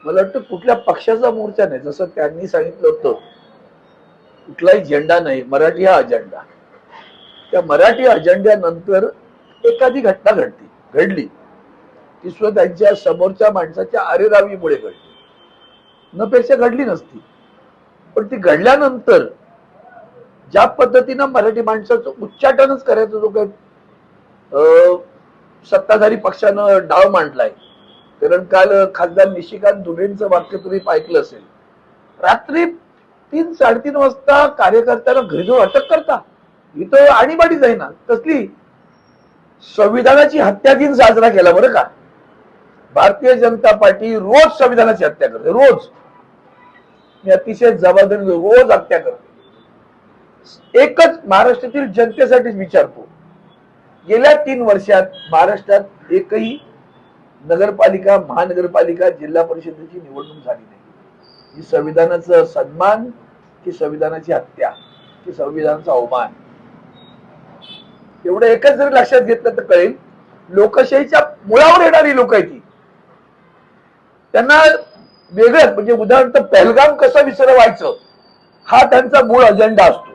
मला वाटतं कुठल्या पक्षाचा मोर्चा नाही, जसं त्यांनी सांगितलं होतं कुठलाही झेंडा नाही, मराठी हा अजेंडा. त्या मराठी अजेंड्यानंतर एखादी घटना घडली ती सुद्धा त्यांच्या समोरच्या माणसाच्या अरेरावीमुळे घडली, न पेक्षा घडली नसती. पण ती घडल्यानंतर ज्या पद्धतीनं मराठी माणसाचं उच्चाटनच करायचं जो काही सत्ताधारी पक्षानं डाव मांडलाय. कारण काल खासदार निशिकांत दुबेंचं वाक्य तुम्ही ऐकलं असेल, रात्री 3-3:30 वाजता कार्यकर्त्याला घरी जाऊन अटक करता, इथं आणीबाणी जाईना कसली. संविधानाची हत्या दिन साजरा केला बरं का. भारतीय जनता पार्टी रोज संविधानाची हत्या करते, रोज. मी अतिशय जबाबदारी रोज हत्या करते. एकच महाराष्ट्रातील जनतेसाठीच विचारतो, गेल्या 3 वर्षात महाराष्ट्रात एकही नगरपालिका, महानगरपालिका, जिल्हा परिषदेची निवडणूक झाली नाही. ही संविधानाचा सन्मान की संविधानाची हत्या की संविधानाचा अवमान, एवढं एकच जरी लक्षात घेतलं तर कळेल. लोकशाहीच्या मुळावर येणारी लोक आहेत ती. त्यांना वेगळंच, म्हणजे उदाहरणार्थ पहलगाम कसं विसरवायचं हा त्यांचा मूळ अजेंडा असतो.